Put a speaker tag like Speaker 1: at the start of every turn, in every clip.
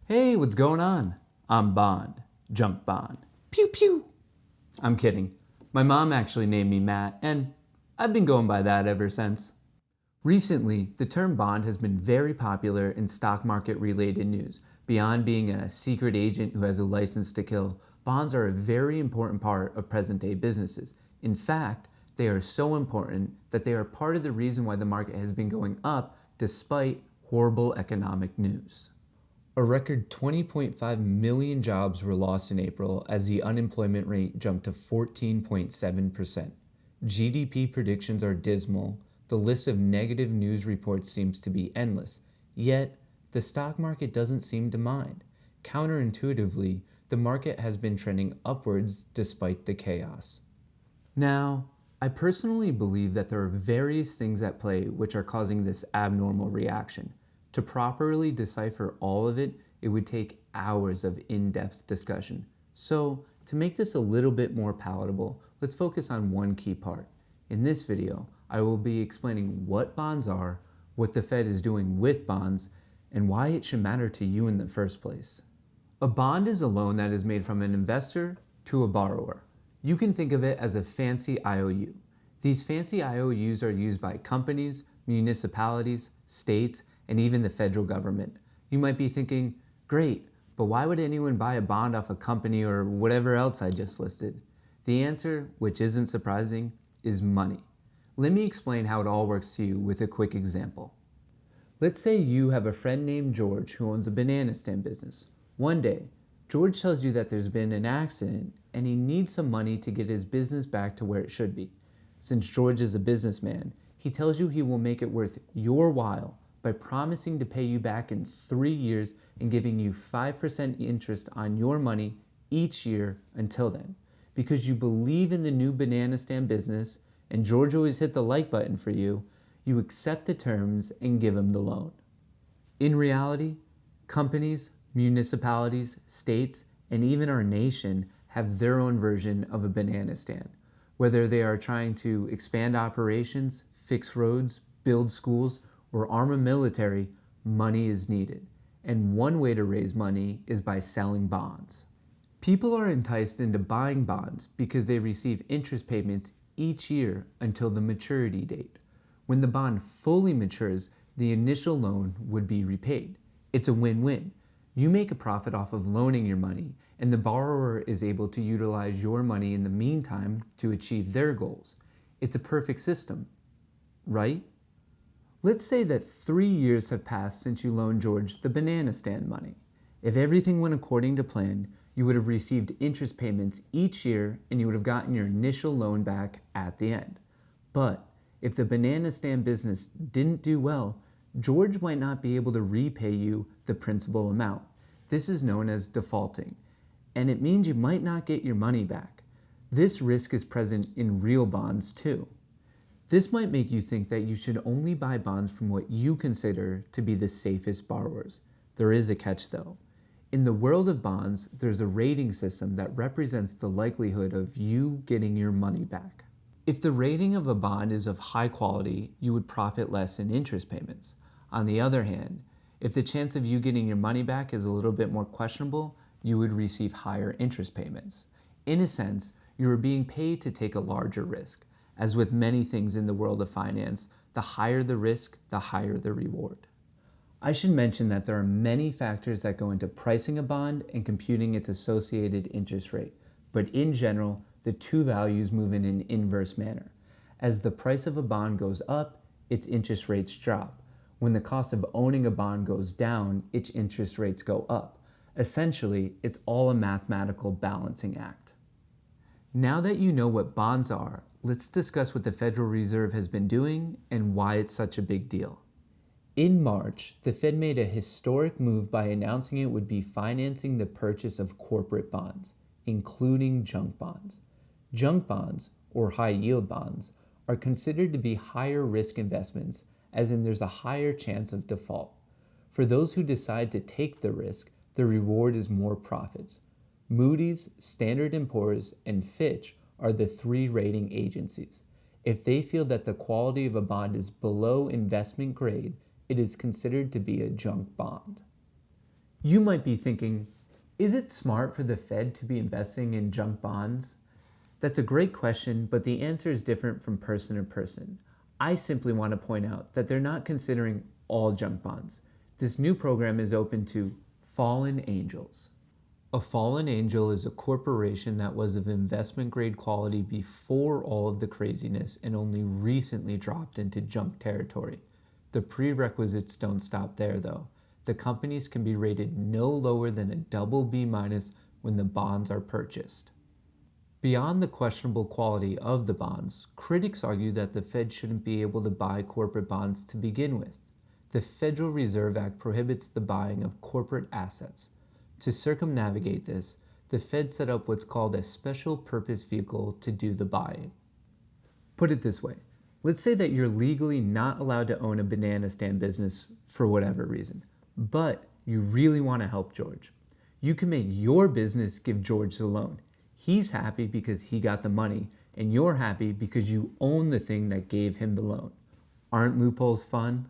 Speaker 1: Hey, what's going on? I'm Bond. Junk Bond. Pew pew. I'm kidding. My mom actually named me Matt, and I've been going by that ever since. Recently, the term bond has been very popular in stock market related news. Beyond being a secret agent who has a license to kill, bonds are a very important part of present day businesses. In fact, they are so important that they are part of the reason why the market has been going up despite horrible economic news. A record 20.5 million jobs were lost in April as the unemployment rate jumped to 14.7%. GDP predictions are dismal. The list of negative news reports seems to be endless. Yet, the stock market doesn't seem to mind. Counterintuitively, the market has been trending upwards despite the chaos. Now, I personally believe that there are various things at play which are causing this abnormal reaction. To properly decipher all of it, it would take hours of in-depth discussion. So, to make this a little bit more palatable, let's focus on one key part. In this video, I will be explaining what bonds are, what the Fed is doing with bonds, and why it should matter to you in the first place. A bond is a loan that is made from an investor to a borrower. You can think of it as a fancy IOU. These fancy IOUs are used by companies, municipalities, states, and even the federal government. You might be thinking, great, but why would anyone buy a bond off a company or whatever else I just listed? The answer, which isn't surprising, is money. Let me explain how it all works to you with a quick example. Let's say you have a friend named George who owns a banana stand business. One day, George tells you that there's been an accident and he needs some money to get his business back to where it should be. Since George is a businessman, he tells you he will make it worth your while by promising to pay you back in 3 years and giving you 5% interest on your money each year until then. Because you believe in the new banana stand business and George always hit the like button for you, you accept the terms and give him the loan. In reality, companies, municipalities, states, and even our nation have their own version of a banana stand. Whether they are trying to expand operations, fix roads, build schools, or arm a military, money is needed. And one way to raise money is by selling bonds. People are enticed into buying bonds because they receive interest payments each year until the maturity date. When the bond fully matures, the initial loan would be repaid. It's a win-win. You make a profit off of loaning your money, and the borrower is able to utilize your money in the meantime to achieve their goals. It's a perfect system, right? Let's say that 3 years have passed since you loaned George the banana stand money. If everything went according to plan, you would have received interest payments each year and you would have gotten your initial loan back at the end. But if the banana stand business didn't do well, George might not be able to repay you the principal amount. This is known as defaulting, and it means you might not get your money back. This risk is present in real bonds too. This might make you think that you should only buy bonds from what you consider to be the safest borrowers. There is a catch though. In the world of bonds, there's a rating system that represents the likelihood of you getting your money back. If the rating of a bond is of high quality, you would profit less in interest payments. On the other hand, if the chance of you getting your money back is a little bit more questionable, you would receive higher interest payments. In a sense, you are being paid to take a larger risk. As with many things in the world of finance, the higher the risk, the higher the reward. I should mention that there are many factors that go into pricing a bond and computing its associated interest rate, but in general, the two values move in an inverse manner. As the price of a bond goes up, its interest rates drop. When the cost of owning a bond goes down, its interest rates go up. Essentially, it's all a mathematical balancing act. Now that you know what bonds are, let's discuss what the Federal Reserve has been doing and why it's such a big deal. In March, the Fed made a historic move by announcing it would be financing the purchase of corporate bonds, including junk bonds. Junk bonds, or high-yield bonds, are considered to be higher risk investments, as in there's a higher chance of default. For those who decide to take the risk, the reward is more profits. Moody's, Standard & Poor's, and Fitch are the 3 rating agencies. If they feel that the quality of a bond is below investment grade, it is considered to be a junk bond. You might be thinking, is it smart for the Fed to be investing in junk bonds? That's a great question, but the answer is different from person to person. I simply want to point out that they're not considering all junk bonds. This new program is open to fallen angels. A fallen angel is a corporation that was of investment grade quality before all of the craziness and only recently dropped into junk territory. The prerequisites don't stop there though. The companies can be rated no lower than a double B minus when the bonds are purchased. Beyond the questionable quality of the bonds, critics argue that the Fed shouldn't be able to buy corporate bonds to begin with. The Federal Reserve Act prohibits the buying of corporate assets. To circumnavigate this, the Fed set up what's called a special purpose vehicle to do the buying. Put it this way, let's say that you're legally not allowed to own a banana stand business for whatever reason, but you really want to help George. You can make your business give George the loan. He's happy because he got the money, and you're happy because you own the thing that gave him the loan. Aren't loopholes fun?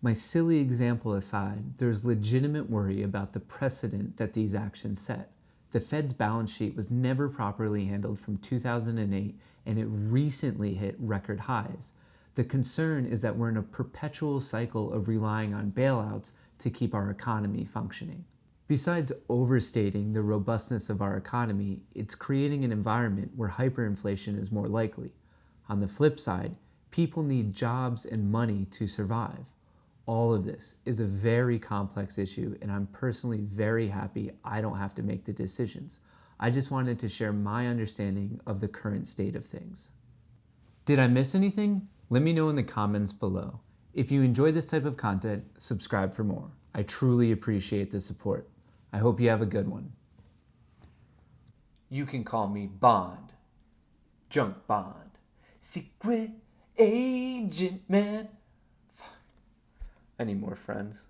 Speaker 1: My silly example aside, there's legitimate worry about the precedent that these actions set. The Fed's balance sheet was never properly handled from 2008, and it recently hit record highs. The concern is that we're in a perpetual cycle of relying on bailouts to keep our economy functioning. Besides overstating the robustness of our economy, it's creating an environment where hyperinflation is more likely. On the flip side, people need jobs and money to survive. All of this is a very complex issue, and I'm personally very happy I don't have to make the decisions. I just wanted to share my understanding of the current state of things. Did I miss anything? Let me know in the comments below. If you enjoy this type of content, subscribe for more. I truly appreciate the support. I hope you have a good one. You can call me Bond, Junk Bond, Secret Agent Man. I need more friends.